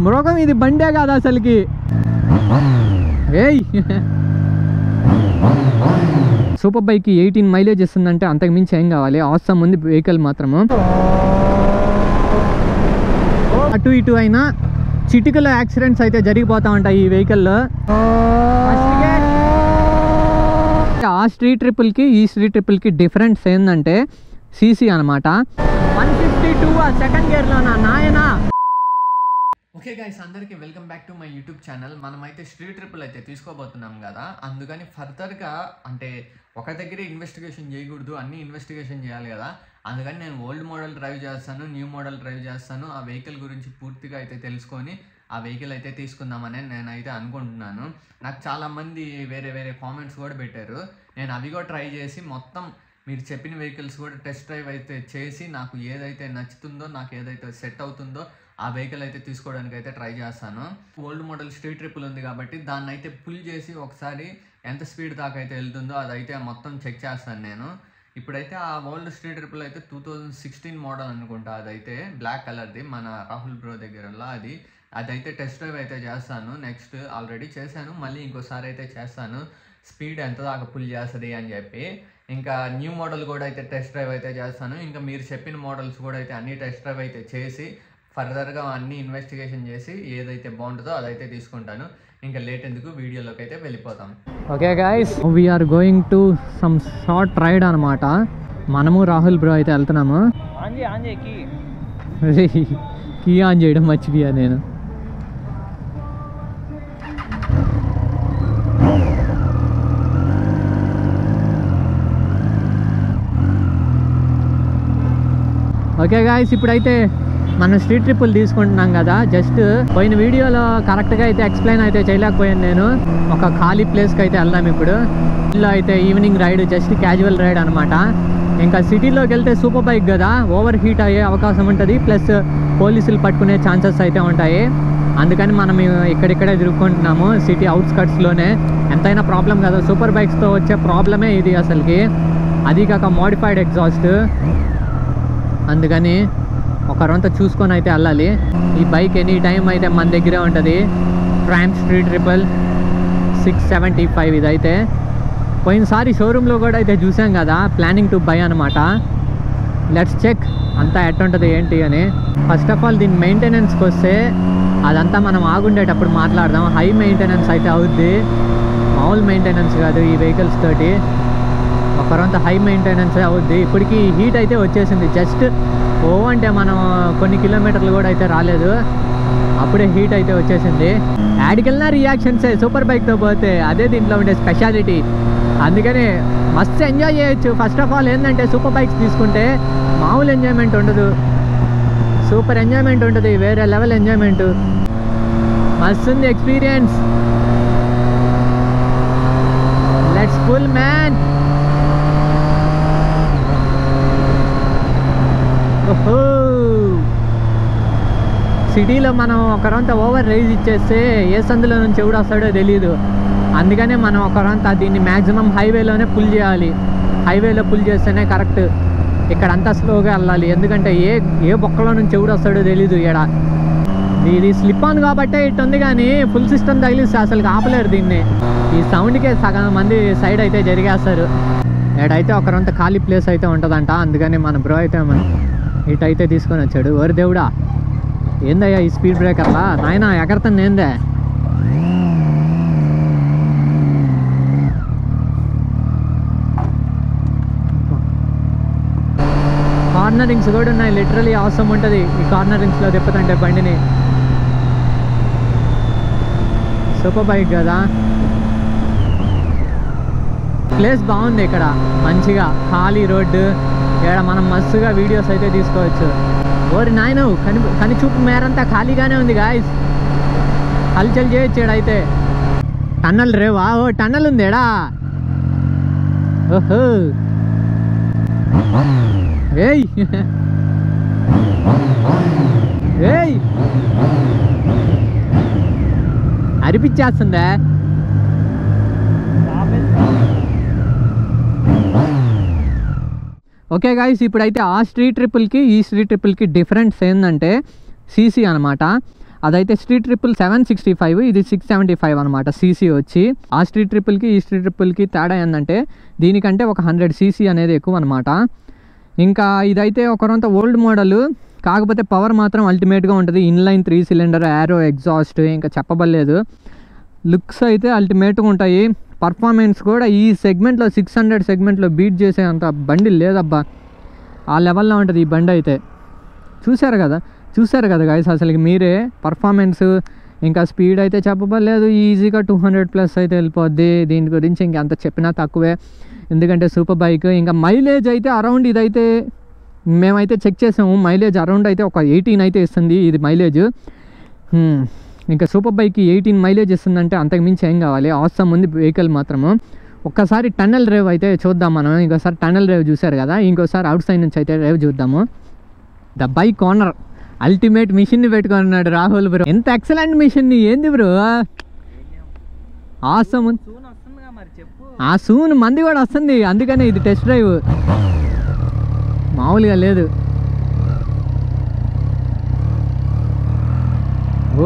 మృగం ఇది బండే కాదు అసలుకి. ఏయ్ సూపర్ బైక్ 18 మైలేజ్ ఇస్తుందంటే అంతకు మించి ఏం కావాలి. అవసరం ఉంది వెహికల్ మాత్రము. అటు ఇటు అయినా చిటికలో యాక్సిడెంట్స్ అయితే జరిగిపోతూ ఉంటాయి ఈ వెహికల్లో. ఆ స్ట్రీట్ ట్రిపుల్కి ఈ స్ట్రీట్ ట్రిపుల్కి డిఫరెన్స్ ఏంటంటే సీసీ అనమాట. 152 సెకండ్ గేర్లో నాయనా. ఓకే గైస్, అందరికీ welcome back to my YouTube channel. మనమైతే స్ట్రీట్ ట్రిపుల్ అయితే తీసుకోబోతున్నాం కదా, అందుకని ఫర్దర్గా అంటే ఒక దగ్గరే ఇన్వెస్టిగేషన్ చేయకూడదు, అన్ని ఇన్వెస్టిగేషన్ చేయాలి కదా. అందుకని నేను ఓల్డ్ మోడల్ డ్రైవ్ చేస్తాను, న్యూ మోడల్ డ్రైవ్ చేస్తాను. ఆ వెహికల్ గురించి పూర్తిగా అయితే తెలుసుకొని ఆ వెహికల్ అయితే తీసుకుందామని నేనైతే అనుకుంటున్నాను. నాకు చాలామంది వేరే వేరే కామెంట్స్ కూడా పెట్టారు. నేను అవి కూడా ట్రై చేసి మొత్తం మీరు చెప్పిన వెహికల్స్ కూడా టెస్ట్ డ్రైవ్ అయితే చేసి నాకు ఏదైతే నచ్చుతుందో, నాకు ఏదైతే సెట్ అవుతుందో ఆ వెహికల్ అయితే తీసుకోవడానికి అయితే ట్రై చేస్తాను. ఓల్డ్ మోడల్ స్ట్రీట్ ట్రిపుల్ ఉంది కాబట్టి దాన్ని అయితే పుల్ చేసి ఒకసారి ఎంత స్పీడ్ దాకా అయితే వెళ్తుందో అదైతే మొత్తం చెక్ చేస్తాను నేను. ఇప్పుడైతే ఆ ఓల్డ్ స్ట్రీట్ ట్రిపుల్ అయితే 2016 మోడల్ అనుకుంటా, అదైతే బ్లాక్ కలర్ది మన రాహుల్ బ్రో దగ్గరలో అదైతే టెస్ట్ డ్రైవ్ అయితే చేస్తాను. నెక్స్ట్ ఆల్రెడీ చేశాను, మళ్ళీ ఇంకోసారి అయితే చేస్తాను స్పీడ్ ఎంత దాకా పుల్ చేస్తుంది అని చెప్పి. ఇంకా న్యూ మోడల్ కూడా అయితే టెస్ట్ డ్రైవ్ అయితే చేస్తాను. ఇంకా మీరు చెప్పిన మోడల్స్ కూడా అయితే అన్ని టెస్ట్ డ్రైవ్ అయితే చేసి ఫర్దర్గా అన్ని ఇన్వెస్టిగేషన్ చేసి ఏదైతే బాగుంటుందో అదైతే తీసుకుంటాను. ఇంకా లేట్ ఎందుకు, వీడియోలోకి అయితే వెళ్ళిపోతాం. Okay guys, we're going to some short ride అనమాట. మనము రాహుల్ బ్రో అయితే వెళ్తున్నాము. కీ ఆన్ చేయడం మర్చిపోయా నేను. ఓకే గాయస్, ఇప్పుడైతే మనం స్ట్రీట్ ట్రిపుల్ తీసుకుంటున్నాం కదా. జస్ట్ పోయిన వీడియోలో కరెక్ట్గా అయితే ఎక్స్ప్లెయిన్ అయితే చేయలేకపోయాను నేను. ఒక ఖాళీ ప్లేస్కి అయితే వెళ్దాం ఇప్పుడు. ఇలా అయితే evening ride, just casual ride అనమాట. ఇంకా సిటీలోకి వెళ్తే సూపర్ బైక్ కదా, ఓవర్ హీట్ అయ్యే అవకాశం ఉంటుంది, ప్లస్ పోలీసులు పట్టుకునే ఛాన్సెస్ అయితే ఉంటాయి. అందుకని మనం ఇక్కడిక్కడే తిరుగుకుంటున్నాము సిటీ అవుట్స్కట్స్లోనే. ఎంతైనా ప్రాబ్లం కదా, సూపర్ బైక్స్తో వచ్చే ప్రాబ్లమే ఇది అసలుకి. అది కాక మోడిఫైడ్ ఎగ్జాస్ట్, అందుకని ఒకరంతా చూసుకొని అయితే వెళ్ళాలి. ఈ బైక్ ఎనీ టైం అయితే మన దగ్గరే ఉంటుంది. ట్రామ్ స్ట్రీట్ ట్రిపుల్ 675 ఇదైతే. పోయినసారి షోరూంలో కూడా అయితే చూసాం కదా, ప్లానింగ్ టు బై అనమాట. లెట్స్ చెక్ అంతా ఎట్టుంటుంది ఏంటి అని. ఫస్ట్ ఆఫ్ ఆల్ దీని మెయింటెనెన్స్కి వస్తే అదంతా మనం ఆగుండేటప్పుడు మాట్లాడదాం. హై మెయింటెనెన్స్ అయితే అవుద్ది, మామూలు మెయింటెనెన్స్ కాదు ఈ వెహికల్స్ తోటి. ఒకరంతా హై మెయింటెనెన్స్ అవుద్ది. ఇప్పటికి హీట్ అయితే వచ్చేసింది. జస్ట్ అంటే మనం కొన్ని కిలోమీటర్లు కూడా అయితే రాలేదు, అప్పుడే హీట్ అయితే వచ్చేసింది. యాడికెళ్ళినా రియాక్షన్సే సూపర్ బైక్తో పోతే, అదే దీంట్లో ఉండే స్పెషాలిటీ. అందుకని మస్తు ఎంజాయ్ చేయొచ్చు. ఫస్ట్ ఆఫ్ ఆల్ ఏంటంటే సూపర్ బైక్స్ తీసుకుంటే మామూలు ఎంజాయ్మెంట్ ఉండదు, సూపర్ ఎంజాయ్మెంట్ ఉంటుంది, వేరే లెవెల్ ఎంజాయ్మెంట్. మస్తు ఉంది ఎక్స్పీరియన్స్. Let's full man. సిటీలో మనం ఒకరంతా ఓవర్ రైజ్ ఇచ్చేస్తే ఏ సందులో నుంచి ఎవడు వస్తాడో తెలియదు. అందుకనే మనం ఒకరంతా దీన్ని మ్యాక్సిమం హైవేలోనే పుల్ చేయాలి. హైవేలో పుల్ చేస్తేనే కరెక్ట్. ఇక్కడ అంతా స్లోగా వెళ్ళాలి, ఎందుకంటే ఏ బొక్కలో నుంచి ఎవడు వస్తాడో తెలీదు. ఇక్కడ ఇది స్లిప్ ఆన్ కాబట్టే ఇటు ఉంది, కానీ ఫుల్ సిస్టమ్ తగిలిస్తే అసలు ఆపలేరు దీన్ని. ఈ సౌండ్కే సగం మంది సైడ్ అయితే జరిగేస్తారు. ఇక్కడైతే ఒకరంతా ఖాళీ ప్లేస్ అయితే ఉంటుందంట, అందుకని మన బ్రో అయితే ఇటు అయితే తీసుకొని వచ్చాడు. ఓరి దేవుడా, ఏందయ్యా ఈ స్పీడ్ బ్రేకర్లా నాయన, ఎగరతాను ఏందే. కార్నరింగ్స్ కూడా ఉన్నాయి, లిటరలీ అవసరం ఉంటుంది ఈ కార్నరింగ్స్లో తిప్పుతుంటే బండిని. సూపర్ బైక్ కదా. ప్లేస్ బాగుంది ఇక్కడ, మంచిగా ఖాళీ రోడ్డు. ఇక్కడ మనం మస్తుగా వీడియోస్ అయితే తీసుకోవచ్చు. ఓరి నాయన, కని చూపు మేరంతా ఖాళీగానే ఉంది గాయస్, హల్చల్ చేయొచ్చు ఇక్కడైతే. టన్నల్ రేవా? ఓ టన్నల్ ఉంది ఎడా. ఓహో, ఏయ్ ఏయ్ అరిపించేస్తుందా? ఓకే గాయస్, ఇప్పుడైతే ఆ స్ట్రీట్ ట్రిపుల్కి ఈ స్ట్రీట్ ట్రిపుల్కి డిఫరెన్స్ ఏంటంటే సీసీ అనమాట. అదైతే స్ట్రీట్ ట్రిపుల్ 765, ఇది 675 అనమాట సీసీ వచ్చి. ఆ స్ట్రీట్ ట్రిపుల్కి ఈ స్ట్రీట్ ట్రిపుల్కి తేడా ఏంటంటే దీనికంటే ఒక 100 సీసీ అనేది ఎక్కువ అనమాట. ఇంకా ఇదైతే ఒకరంత ఓల్డ్ మోడల్, కాకపోతే పవర్ మాత్రం అల్టిమేట్గా ఉంటుంది. ఇన్లైన్ 3 సిలిండర్, యారో ఎగ్జాస్ట్, ఇంకా చెప్పబడలేదు. లుక్స్ అయితే అల్టిమేట్గా ఉంటాయి. పర్ఫార్మెన్స్ కూడా ఈ సెగ్మెంట్లో 600 సెగ్మెంట్లో బీట్ చేసే అంత బండి లేదబ్బా, ఆ లెవెల్లో ఉంటుంది ఈ బండి అయితే. చూశారు కదా గైస్, అసలుకి మీరే పర్ఫార్మెన్స్ ఇంకా స్పీడ్ అయితే చెప్పబడలేదు. ఈజీగా 200+ అయితే వెళ్ళిపోద్ది. దీని గురించి ఇంకెంత చెప్పినా తక్కువే, ఎందుకంటే సూపర్ బైక్. ఇంకా మైలేజ్ అయితే అరౌండ్, ఇదైతే మేమైతే చెక్ చేసాము, మైలేజ్ అరౌండ్ అయితే ఒక 18 అయితే ఇస్తుంది ఇది మైలేజ్. ఇంకా సూపర్ బైక్కి 18 మైలేజ్ ఇస్తుందంటే అంతకుమించి ఏం కావాలి. ఆసమ్ ఉంది వెహికల్ మాత్రము. ఒక్కసారి టన్నెల్ రేవ్ అయితే చూద్దాం మనం. ఇంకోసారి టన్నెల్ రేవ్ చూశారు కదా, ఇంకోసారి అవుట్ సైడ్ నుంచి అయితే రేవ్ చూద్దాము. ద బైక్ ఓనర్ అల్టిమేట్ మిషన్ని పెట్టుకున్నాడు రాహుల్ బ్రో. ఎంత ఎక్సలెంట్ మిషన్, ఏంది బ్రో ఆసమ్. ఆ సూన్ మంది కూడా వస్తుంది, అందుకనే ఇది టెస్ట్ డ్రైవ్, మామూలుగా లేదు. ఓ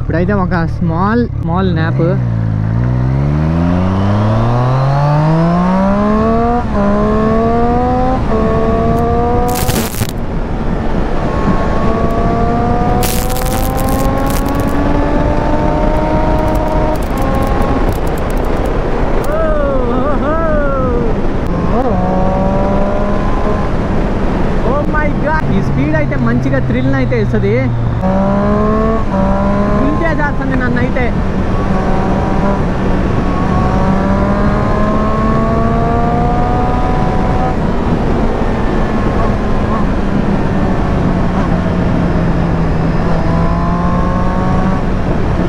ఇప్పుడైతే ఒక స్మాల్ న్యాప్. ఈ స్పీడ్ అయితే మంచిగా థ్రిల్ అయితే ఇస్తుంది, ఇంతే చేస్తుంది నన్ను అయితే.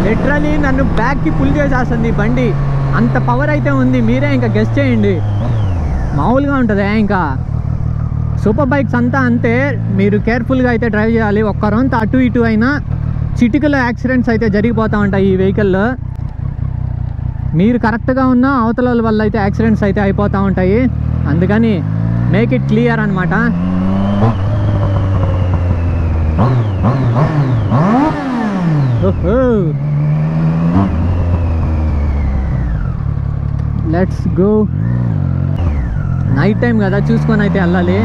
లిటరలీ నన్ను బ్యాక్కి పుల్ చేసేస్తుంది బండి, అంత పవర్ అయితే ఉంది. మీరే ఇంకా గెస్ చేయండి, మామూలుగా ఉంటుంది. ఇంకా సూపర్ బైక్స్ అంతా అంతే, మీరు కేర్ఫుల్గా అయితే డ్రైవ్ చేయాలి. ఒక్కరంతా అటు ఇటు అయినా చిటికలో యాక్సిడెంట్స్ అయితే జరిగిపోతూ ఉంటాయి ఈ వెహికల్లో. మీరు కరెక్ట్గా ఉన్న అవతల వల్ల అయితే యాక్సిడెంట్స్ అయితే అయిపోతూ ఉంటాయి, అందుకని మేక్ ఇట్ క్లియర్ అనమాట. Let's go. నైట్ టైం కదా, చూసుకొని అయితే వెళ్ళాలి.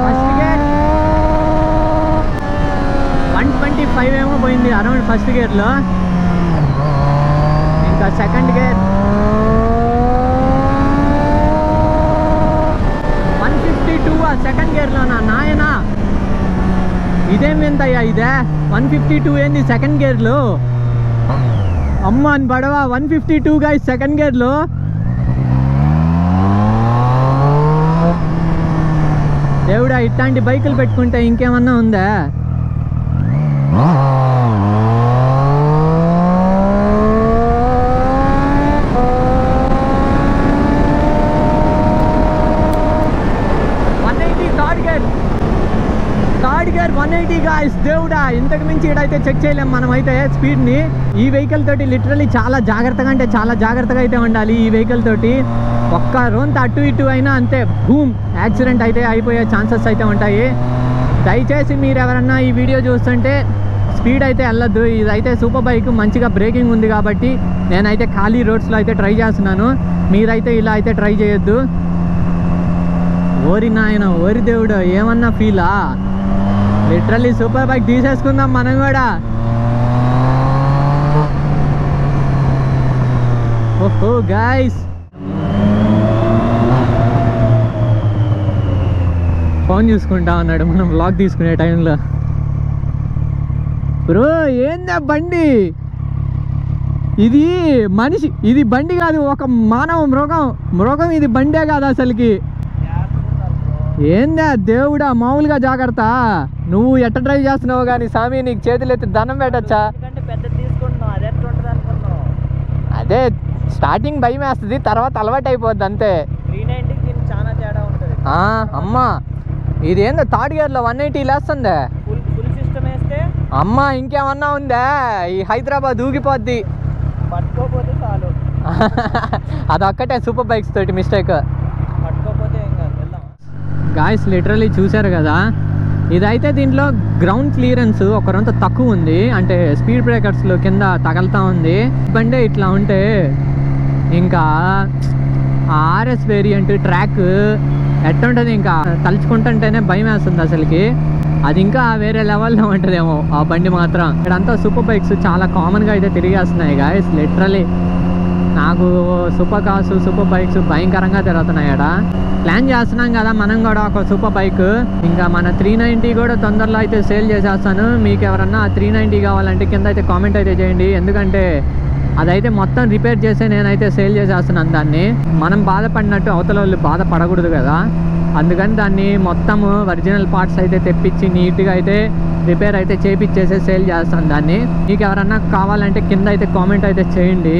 ఫస్ట్ గేర్ 125 ఏమో పోయింది అరౌండ్ ఫస్ట్ గేర్లో. ఇంకా సెకండ్ గేర్ 152 సెకండ్ గేర్లో. నాయనా ఇదేమేంతయ్యా, ఇదే 152 ఏంది సెకండ్ గేర్లో. అమ్మ అని పడవా 152 గైస్ సెకండ్ గేర్లో. దేవుడా, ఇట్లాంటి బైకులు పెట్టుకుంటే ఇంకేమన్నా ఉందా? Third gear 180 guys. దేవుడా, ఇంతకు మించి ఇక్కడైతే చెక్ చేయలేం మనమైతే స్పీడ్ని. ఈ వెహికల్ తోటి లిటరలీ చాలా జాగ్రత్తగా, అంటే చాలా జాగ్రత్తగా అయితే ఉండాలి ఈ వెహికల్ తోటి. ఒక్క రోంత అటు ఇటు అయినా అంతే బూమ్ యాక్సిడెంట్ అయితే అయిపోయే ఛాన్సెస్ అయితే ఉంటాయి. దయచేసి మీరు ఎవరన్నా ఈ వీడియో చూస్తుంటే స్పీడ్ అయితే వెళ్ళొద్దు. ఇదైతే సూపర్ బైక్, మంచిగా బ్రేకింగ్ ఉంది కాబట్టి నేనైతే ఖాళీ రోడ్స్లో అయితే ట్రై చేస్తున్నాను. మీరైతే ఇలా అయితే ట్రై చేయొద్దు. ఓరి నాయన, ఓరి దేవుడు, ఏమన్నా ఫీలా. లిటరల్లీ సూపర్ బైక్ తీసేసుకుందాం మనం కూడా. ఓహో గైస్, ఫోన్ చూసుకుంటా ఉన్నాడు మనం వ్లాగ్ తీసుకునే టైంలో. బ్రో ఏందా బండి ఇది, మనిషి ఇది బండి కాదు, ఒక మానవ మృగం ఇది బండే కాదు అసలుకి. ఏందా దేవుడా, మామూలుగా జాగ్రత్త. నువ్వు ఎట్ట డ్రైవ్ చేస్తున్నావు కానీ స్వామి, నీకు చేతులు ఎత్తి దండం పెట్టచ్చా. అదే స్టార్టింగ్ భయం వేస్తుంది, తర్వాత అలవాటు అయిపోద్ది అంతే. 390 ఛాన్స్ అమ్మా ఇదేందో థర్డ్ గేర్లో 180 లేస్తుందే. ఫుల్ సిస్టమ్ వేస్తే అమ్మా ఇంకేమన్నా ఉందా? ఈ హైదరాబాద్ ఊగిపోద్ది. పట్టుకోపోతే చాలు. అదొక్కటే సూపర్ బైక్స్ తోటి మిస్టేక్. పట్టుకోపోతే ఏం కాదు, వెళ్దాం. గాయస్ లిటరలీ చూసారు కదా, ఇదైతే దీంట్లో గ్రౌండ్ క్లియరెన్స్ ఒకరంత తక్కువ ఉంది, అంటే స్పీడ్ బ్రేకర్స్లో కింద తగలుతూ ఉంది. బండి ఇట్లా ఉంటే ఇంకా ఆర్ఎస్ వేరియంట్ ట్రాక్ ఎట్టుంటుంది, ఇంకా తలుచుకుంటుంటేనే భయం వేస్తుంది అసలుకి. అది ఇంకా వేరే లెవెల్లో ఉంటుందేమో ఆ బండి మాత్రం. ఇక్కడంతా సూపర్ బైక్స్ చాలా కామన్గా అయితే తిరిగేస్తున్నాయి గాయస్. లిటరలీ నాకు సూపర్ కార్స్ సూపర్ బైక్స్ భయంకరంగా తిరుగుతున్నాయి. అక్కడ ప్లాన్ చేస్తున్నాం కదా మనం కూడా ఒక సూపర్ బైక్. ఇంకా మన 390 కూడా తొందరలో అయితే సేల్ చేసేస్తాను. మీకు ఎవరన్నా 390 కావాలంటే కింద అయితే కామెంట్ అయితే చేయండి. ఎందుకంటే అదైతే మొత్తం రిపేర్ చేసి నేనైతే సేల్ చేసేస్తున్నాను దాన్ని. మనం బాధపడినట్టు అవతల వాళ్ళు బాధపడకూడదు కదా, అందుకని దాన్ని మొత్తము ఒరిజినల్ పార్ట్స్ అయితే తెప్పించి నీట్గా అయితే రిపేర్ అయితే చేయించేసి సేల్ చేస్తాను దాన్ని. మీకు ఎవరన్నా కావాలంటే కింద అయితే కామెంట్ అయితే చేయండి.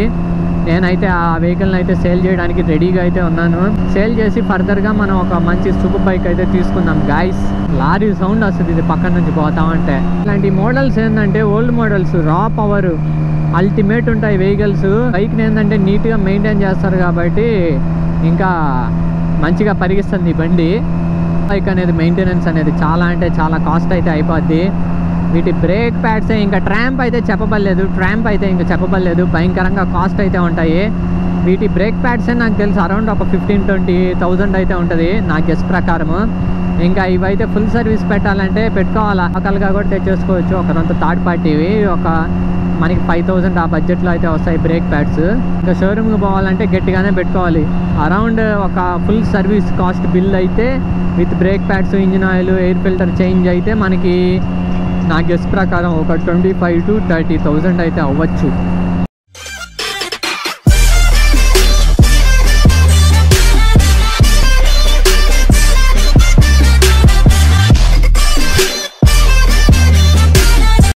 నేనైతే ఆ వెహికల్ని అయితే సేల్ చేయడానికి రెడీగా అయితే ఉన్నాను. సేల్ చేసి ఫర్దర్గా మనం ఒక మంచి సూపర్ బైక్ అయితే తీసుకుందాం గాయస్. లారీ సౌండ్ వస్తుంది ఇది పక్కన నుంచి పోతామంటే. ఇలాంటి మోడల్స్ ఏంటంటే ఓల్డ్ మోడల్స్ రా పవర్ అల్టిమేట్ ఉంటాయి వెహికల్స్. బైక్ని ఏంటంటే నీట్గా మెయింటైన్ చేస్తారు కాబట్టి ఇంకా మంచిగా పరిగిస్తుంది ఈ బండి. బైక్ అనేది మెయింటెనెన్స్ అనేది చాలా అంటే చాలా కాస్ట్ అయితే అయిపోద్ది. వీటి బ్రేక్ ప్యాడ్స్ ఇంకా ట్రాంప్ అయితే చెప్పబడలేదు, భయంకరంగా కాస్ట్ అయితే ఉంటాయి. వీటి బ్రేక్ ప్యాడ్సే నాకు తెలిసి అరౌండ్ ఒక 15-20,000 అయితే ఉంటుంది నా గెస్ ప్రకారము. ఇంకా ఇవైతే ఫుల్ సర్వీస్ పెట్టాలంటే పెట్టుకోవాలి, లోకల్గా కూడా తెచ్చేసుకోవచ్చు. ఒకరంత థర్డ్ పార్టీవి ఒక మనకి 5,000 ఆ బడ్జెట్లో అయితే వస్తాయి బ్రేక్ ప్యాడ్స్. ఇంకా షోరూమ్కి పోవాలంటే గట్టిగానే పెట్టుకోవాలి. అరౌండ్ ఒక ఫుల్ సర్వీస్ కాస్ట్ బిల్ అయితే with brake pads, engine oil, air filter change అయితే మనకి నా గెస్ ప్రకారం ఒక 25,000 to 30,000 అయితే అవ్వచ్చు.